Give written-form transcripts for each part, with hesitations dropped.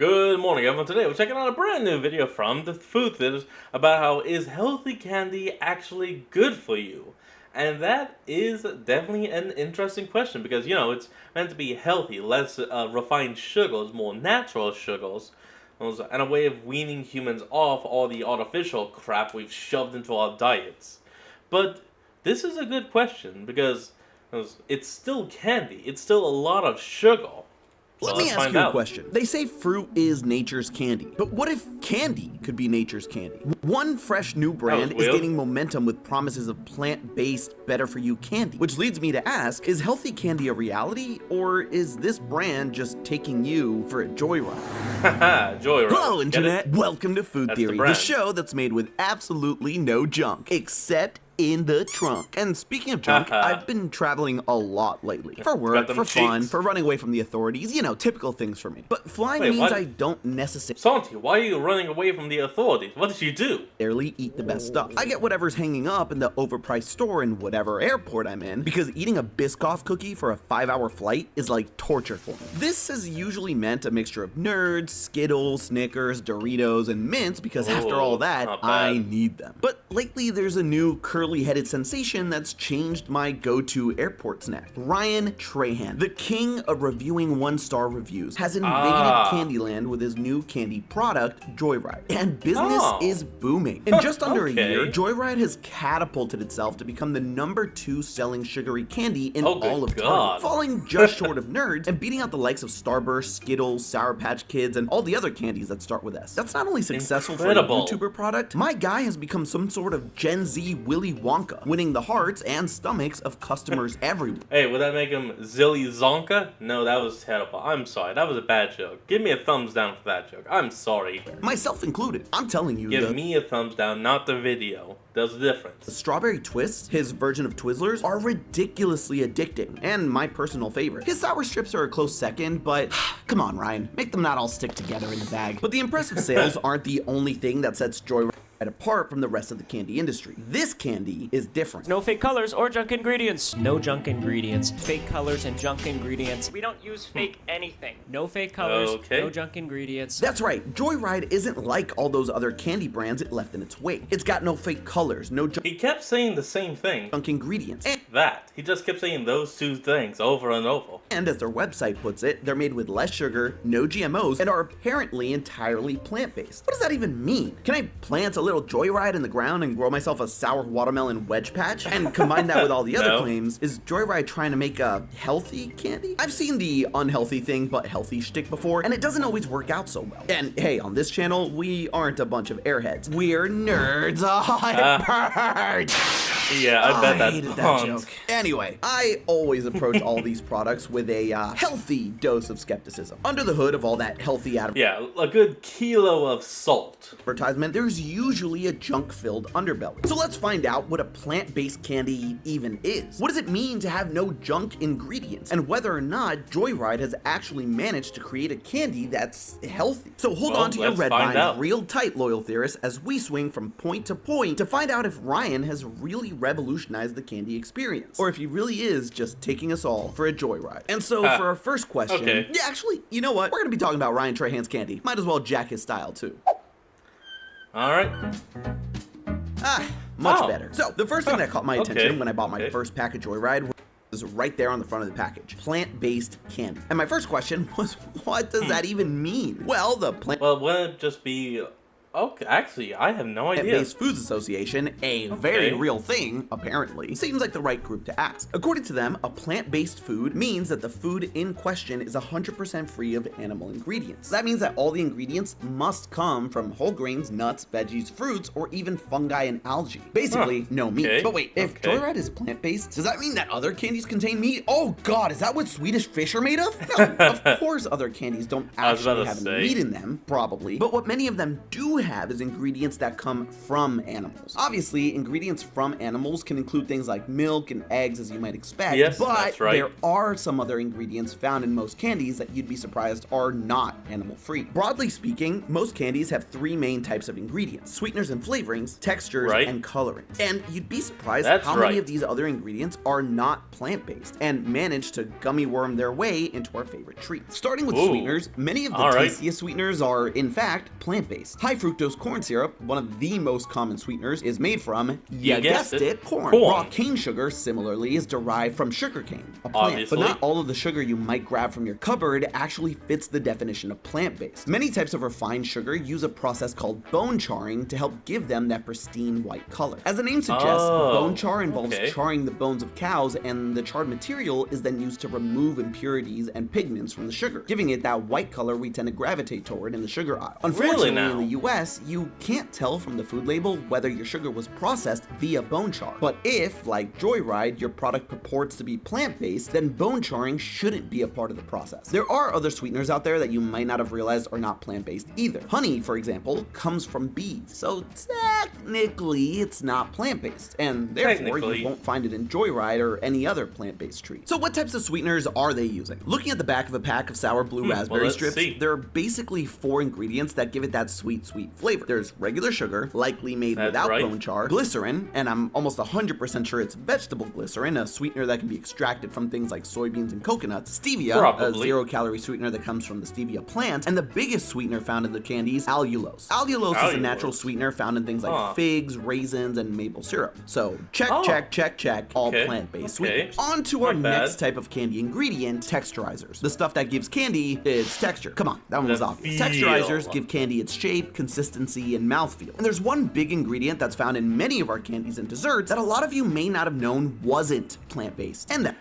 Good morning, everyone. Today we're checking out a brand new video from the Food Theaters about how is healthy candy actually good for you? And that is definitely an interesting question because, it's meant to be healthy, less refined sugars, more natural sugars, and a way of weaning humans off all the artificial crap we've shoved into our diets. But this is a good question because it's still candy, it's still a lot of sugar. Let So me let's ask find you a out. question. They say fruit is nature's candy, but what if candy could be nature's candy? One fresh new brand is weird. gaining momentum with promises of plant-based, better-for-you candy, which leads me to ask, is healthy candy a reality, or is this brand just taking you for a joyride? Haha, Joyride. Hello, Get Internet! it? Welcome to Food That's the Theory, the brand. show that's made with absolutely no junk, except in the trunk. And speaking of junk, I've been traveling a lot lately. For work, them for fun, cheeks. for running away from the authorities, typical things for me. But flying Wait, means what? I don't necessarily Santi, why are you running away from the authorities? What did you do? eat the best stuff. I get whatever's hanging up in the overpriced store in whatever airport I'm in, because eating a Biscoff cookie for a 5-hour flight is like torture for me. This has usually meant a mixture of Nerds, Skittles, Snickers, Doritos, and mints, because after all that, not bad. I need them. But lately there's a new curly-headed sensation that's changed my go-to airport snack. Ryan Trahan, the king of reviewing one-star reviews, has invaded Candyland with his new candy product, Joyride. And business is booming. In just under a year, Joyride has catapulted itself to become the #2 selling sugary candy in all of Target, falling just short of Nerds and beating out the likes of Starburst, Skittles, Sour Patch Kids, and all the other candies that start with S. That's not only successful Incredible. for a YouTuber product, my guy has become some sort of Gen Z Willy Wonka, winning the hearts and stomachs of customers everywhere. Hey, would that make him Zilly Zonka? No, that was terrible. I'm sorry. That was a bad joke. Give me a thumbs down for that joke. I'm sorry. Myself included. I'm telling you, Give me a thumbs down, not the video. There's a difference. the Strawberry Twists, his version of Twizzlers, are ridiculously addicting, and my personal favorite. His sour strips are a close second, but come on, Ryan, make them not all stick together in the bag. But the impressive sales aren't the only thing that sets Joyride apart from the rest of the candy industry. This candy is different. No fake colors or junk ingredients. No junk ingredients. Fake colors and junk ingredients. We don't use fake anything. No fake colors, no junk ingredients. That's right, Joyride isn't like all those other candy brands it left in its wake. It's got no fake colors, no He kept saying the same thing. junk ingredients, He just kept saying those two things over and over. and as their website puts it, they're made with less sugar, no GMOs, and are apparently entirely plant-based. What does that even mean? Can I plant a little Joyride in the ground and grow myself a sour watermelon wedge patch? And combine that with all the other No. claims, is Joyride trying to make a healthy candy? I've seen the unhealthy thing but healthy shtick before, and it doesn't always work out so well. And hey, on this channel, we aren't a bunch of airheads. We're nerds. Yeah, I bet that hated that pumped. joke. Anyway, I always approach all these products with a healthy dose of skepticism. Under the hood of all that healthy Yeah, a good kilo of salt. advertisement, there's usually a junk-filled underbelly. So let's find out what a plant-based candy even is. What does it mean to have no junk ingredients? And whether or not Joyride has actually managed to create a candy that's healthy. So hold on to your let's red find vines out. real tight, loyal theorists, as we swing from point to point to find out if Ryan has really revolutionized the candy experience, or if he really is just taking us all for a joyride. And so for our first question, yeah, actually, you know what? We're gonna be talking about Ryan Trahan's candy. Might as well jack his style too. Alright. Much better. So the first thing that caught my attention when I bought my Okay. first pack of Joyride was right there on the front of the package. Plant-based candy. And my first question was, what does that even mean? Well, the Well, wouldn't it just be... Okay, actually, I have no idea. Plant-Based Foods Association, a very real thing, apparently, seems like the right group to ask. According to them, a plant-based food means that the food in question is 100% free of animal ingredients. That means that all the ingredients must come from whole grains, nuts, veggies, fruits, or even fungi and algae. Basically, no meat. But wait, if Joyride is plant-based, does that mean that other candies contain meat? Oh god, is that what Swedish fish are made of? No, of course other candies don't actually have meat in them, probably. But what many of them do have is ingredients that come from animals. Obviously, ingredients from animals can include things like milk and eggs, as you might expect, yes, but that's right. there are some other ingredients found in most candies that you'd be surprised are not animal-free. Broadly speaking, most candies have three main types of ingredients: sweeteners and flavorings, textures, and colorings. And you'd be surprised how many of these other ingredients are not plant-based and manage to gummy worm their way into our favorite treats. Starting with sweeteners, many of the tastiest sweeteners are, in fact, plant-based. High fructose corn syrup, one of the most common sweeteners, is made from, you guessed it, corn. Raw cane sugar, similarly, is derived from sugarcane, a plant. But not all of the sugar you might grab from your cupboard actually fits the definition of plant-based. Many types of refined sugar use a process called bone charring to help give them that pristine white color. As the name suggests, bone char involves charring the bones of cows, and the charred material is then used to remove impurities and pigments from the sugar, giving it that white color we tend to gravitate toward in the sugar aisle. Unfortunately, in the US, you can't tell from the food label whether your sugar was processed via bone char. But if, like Joyride, your product purports to be plant-based, then bone charring shouldn't be a part of the process. There are other sweeteners out there that you might not have realized are not plant-based either. Honey, for example, comes from bees, so technically it's not plant-based, and therefore you won't find it in Joyride or any other plant-based treat. So what types of sweeteners are they using? Looking at the back of a pack of sour blue raspberry strips, there are basically 4 ingredients that give it that sweet flavor. There's regular sugar, likely made without bone char, glycerin, and I'm almost 100% sure it's vegetable glycerin, a sweetener that can be extracted from things like soybeans and coconuts, stevia, a 0-calorie sweetener that comes from the stevia plant, and the biggest sweetener found in the candies, allulose. Allulose is a natural sweetener found in things like figs, raisins, and maple syrup. So check, all plant-based sweeteners. On to our next type of candy ingredient, texturizers. The stuff that gives candy its texture. Come on, that one was obvious. Texturizers give candy its shape, consistency, and mouthfeel. And there's one big ingredient that's found in many of our candies and desserts that a lot of you may not have known wasn't plant-based. And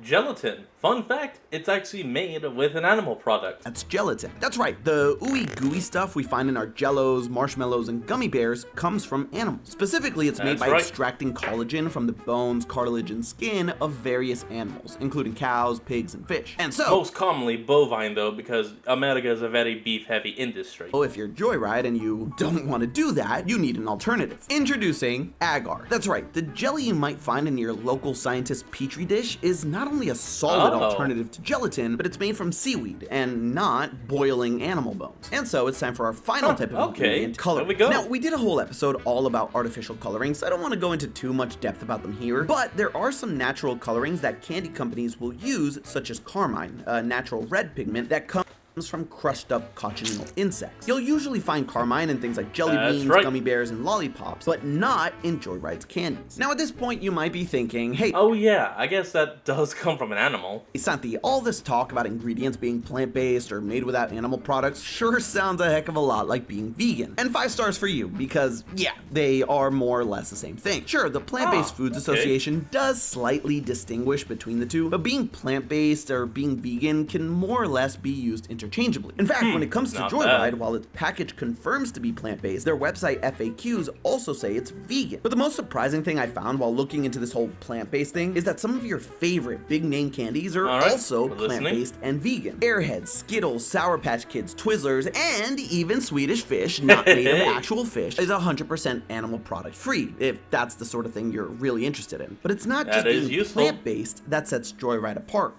gelatin. Fun fact, it's actually made with an animal product. That's gelatin. That's right, the ooey gooey stuff we find in our jellos, marshmallows, and gummy bears comes from animals. Specifically, it's made by extracting collagen from the bones, cartilage, and skin of various animals, including cows, pigs, and fish. And so, most commonly bovine though, because America is a very beef-heavy industry. Oh, if you're Joyride and you don't want to do that, you need an alternative. Introducing agar. That's right, the jelly you might find in your local scientist petri dish is not only a solid alternative to gelatin, but it's made from seaweed and not boiling animal bones. And so it's time for our final type of ingredient, coloring. There we go. Now, we did a whole episode all about artificial colorings, so I don't want to go into too much depth about them here, but there are some natural colorings that candy companies will use, such as carmine, a natural red pigment that comes from crushed up cochineal insects. You'll usually find carmine in things like jelly beans, gummy bears, and lollipops, but not in Joyride's candies. Now at this point you might be thinking, hey, oh yeah, I guess that does come from an animal. Hey Santi, all this talk about ingredients being plant-based or made without animal products sure sounds a heck of a lot like being vegan. And 5 stars for you, because yeah, they are more or less the same thing. Sure, the Plant-Based Foods Association does slightly distinguish between the two, but being plant-based or being vegan can more or less be used interchangeably. In fact, when it comes to Joyride, while its package confirms to be plant-based, their website FAQs also say it's vegan. But the most surprising thing I found while looking into this whole plant-based thing is that some of your favorite big-name candies are also plant-based and vegan. Airheads, Skittles, Sour Patch Kids, Twizzlers, and even Swedish Fish, not made of actual fish, is 100% animal product free, if that's the sort of thing you're really interested in. But it's not just being plant-based that sets Joyride apart.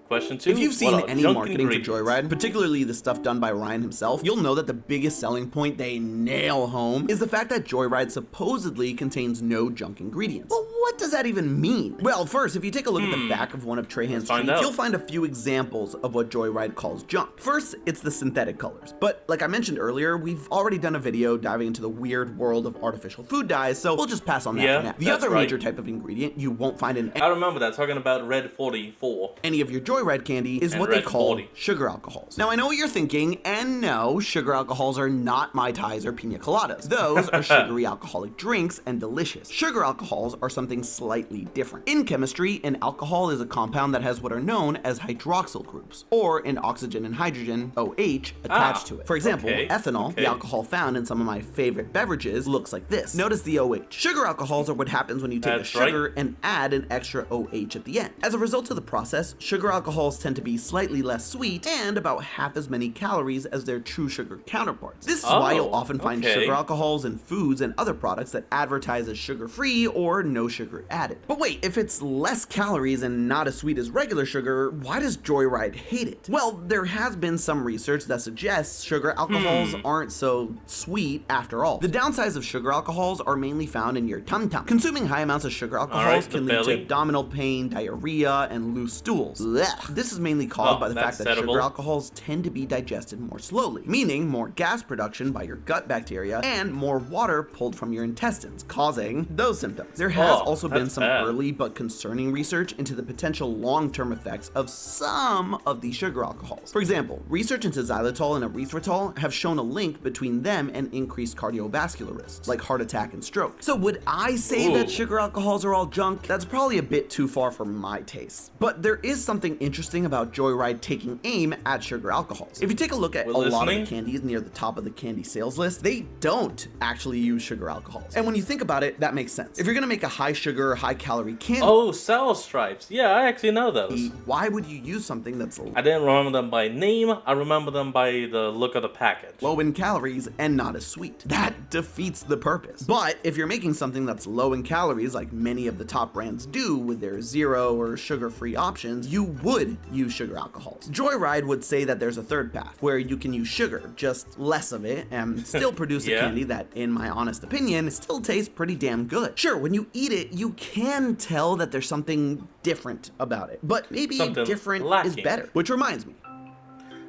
Question 2. If you've seen any marketing for Joyride, particularly the stuff done by Ryan himself, you'll know that the biggest selling point they nail home is the fact that Joyride supposedly contains no junk ingredients. But what does that even mean? Well, first, if you take a look at the back of one of Trahan's treats, you'll find a few examples of what Joyride calls junk. First, it's the synthetic colors. But like I mentioned earlier, we've already done a video diving into the weird world of artificial food dyes, so we'll just pass on that for now. The other major type of ingredient you won't find in I remember that, talking about Red 44. Any of your Joyride candy is what they call sugar alcohols. Now I know what you're thinking, and no, sugar alcohols are not Mai Tais or Pina Coladas. Those are sugary alcoholic drinks and delicious. Sugar alcohols are something something slightly different. In chemistry, an alcohol is a compound that has what are known as hydroxyl groups, or an oxygen and hydrogen, OH, attached to it. For example, ethanol, the alcohol found in some of my favorite beverages, looks like this. Notice the OH. Sugar alcohols are what happens when you take a sugar and add an extra OH at the end. As a result of the process, sugar alcohols tend to be slightly less sweet and about half as many calories as their true sugar counterparts. This is why you'll often find sugar alcohols in foods and other products that advertise as sugar-free or no sugar added. But wait, if it's less calories and not as sweet as regular sugar, why does Joyride hate it? Well, there has been some research that suggests sugar alcohols aren't so sweet after all. The downsides of sugar alcohols are mainly found in your tum-tum. Consuming high amounts of sugar alcohols can lead to abdominal pain, diarrhea, and loose stools. Blech. This is mainly caused by the fact that sugar alcohols tend to be digested more slowly, meaning more gas production by your gut bacteria and more water pulled from your intestines, causing those symptoms. There has also been some early but concerning research into the potential long-term effects of some of these sugar alcohols. For example, research into xylitol and erythritol have shown a link between them and increased cardiovascular risks, like heart attack and stroke. So would I say that sugar alcohols are all junk? That's probably a bit too far for my taste. But there is something interesting about Joyride taking aim at sugar alcohols. If you take a look at a lot of the candies near the top of the candy sales list, they don't actually use sugar alcohols. And when you think about it, that makes sense. If you're gonna make a high sugar, high calorie candy— Oh, Sour Stripes. Yeah, I actually know those. Why would you use something that's I didn't remember them by name, I remember them by the look of the package. low in calories and not as sweet? That defeats the purpose. But if you're making something that's low in calories, like many of the top brands do with their zero or sugar-free options, you would use sugar alcohols. Joyride would say that there's a third path, where you can use sugar, just less of it, and still produce a candy that, in my honest opinion, still tastes pretty damn good. Sure, when you eat it, you can tell that there's something different about it, but maybe different is better. Which reminds me.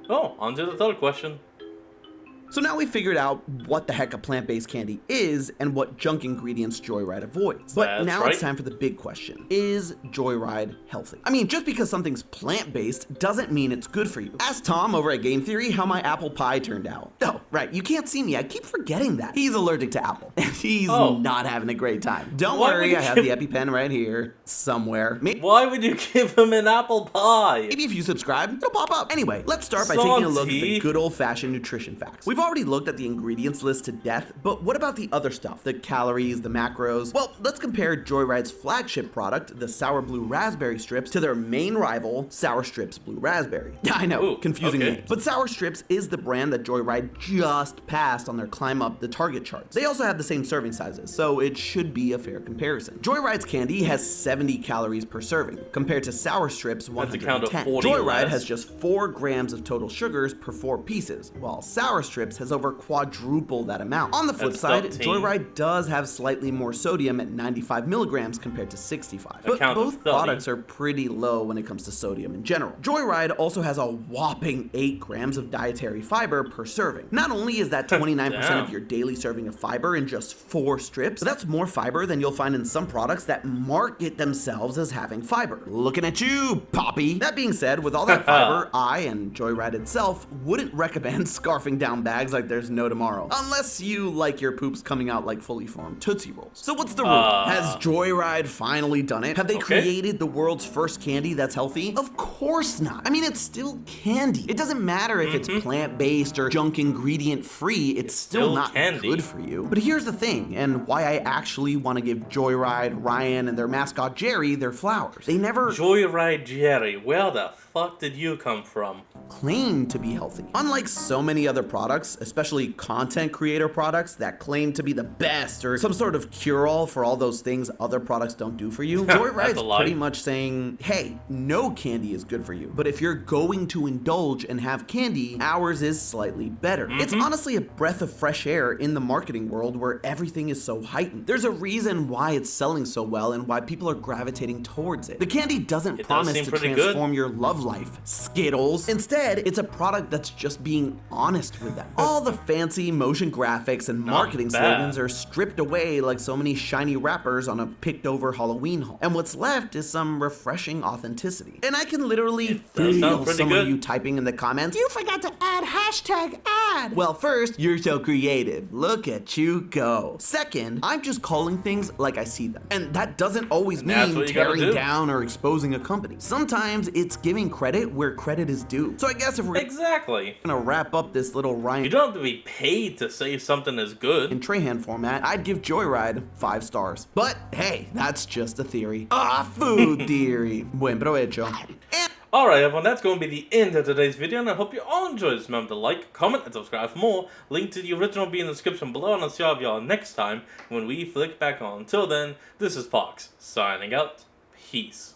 Oh, on to the third question. So now we figured out what the heck a plant-based candy is and what junk ingredients Joyride avoids. But now it's time for the big question. Is Joyride healthy? I mean, just because something's plant-based doesn't mean it's good for you. Ask Tom over at Game Theory how my apple pie turned out. Oh, right, you can't see me. I keep forgetting that. He's allergic to apple, and he's not having a great time. Don't worry, I have the EpiPen right here somewhere. Why would you give him an apple pie? Maybe if you subscribe, it'll pop up. Anyway, let's start by taking a look at the good old-fashioned nutrition facts. We've already looked at the ingredients list to death, but what about the other stuff? The calories, the macros? Well, let's compare Joyride's flagship product, the Sour Blue Raspberry Strips, to their main rival, Sour Strips Blue Raspberry. I know, confusing names. But Sour Strips is the brand that Joyride just passed on their climb up the Target charts. They also have the same serving sizes, so it should be a fair comparison. Joyride's candy has 70 calories per serving, compared to Sour Strips' 110. Joyride has just 4 grams of total sugars per 4 pieces, while Sour Strips has over quadruple that amount. On the flip side, Joyride does have slightly more sodium at 95 milligrams compared to 65. But both products are pretty low when it comes to sodium in general. Joyride also has a whopping 8 grams of dietary fiber per serving. Not only is that 29% of your daily serving of fiber in just 4 strips, but that's more fiber than you'll find in some products that market themselves as having fiber. Looking at you, Poppy! That being said, with all that fiber, I and Joyride itself wouldn't recommend scarfing down bags like there's no tomorrow, unless you like your poops coming out like fully formed Tootsie Rolls. So what's the rule? Has Joyride finally done it? Have they created the world's first candy that's healthy? Of course not. I mean, it's still candy. It doesn't matter if it's plant-based or junk ingredient free, it's still not good for you. But here's the thing, and why I actually want to give Joyride, Ryan, and their mascot Jerry their flowers. They never— Joyride Jerry, where the fuck did you come from? Claim to be healthy. Unlike so many other products, especially content creator products that claim to be the best or some sort of cure-all for all those things other products don't do for you, Joyride's pretty much saying, hey, no candy is good for you, but if you're going to indulge and have candy, ours is slightly better. It's honestly a breath of fresh air in the marketing world where everything is so heightened. There's a reason why it's selling so well and why people are gravitating towards it. The candy doesn't promise to transform your love life, Skittles. Instead, it's a product that's just being honest with them. All the fancy motion graphics and marketing slogans are stripped away like so many shiny wrappers on a picked over Halloween haul. And what's left is some refreshing authenticity. And I can literally feel some of you typing in the comments, "You forgot to add hashtag ad." Well, first, you're so creative. Look at you go. Second, I'm just calling things like I see them. And that doesn't always mean tearing down or exposing a company. Sometimes it's giving credit where credit is due. So I guess if we're gonna wrap up this little Ryan, you don't have to be paid to say something is good. In Trahan format, I'd give Joyride 5 stars. But hey, that's just a theory. Food theory. Buen provecho. Alright everyone, that's going to be the end of today's video, and I hope you all enjoyed this. Remember to like, comment, and subscribe for more. Link to the original will be in the description below, and I'll see all of y'all next time when we flick back on. Until then, this is Fox, signing out. Peace.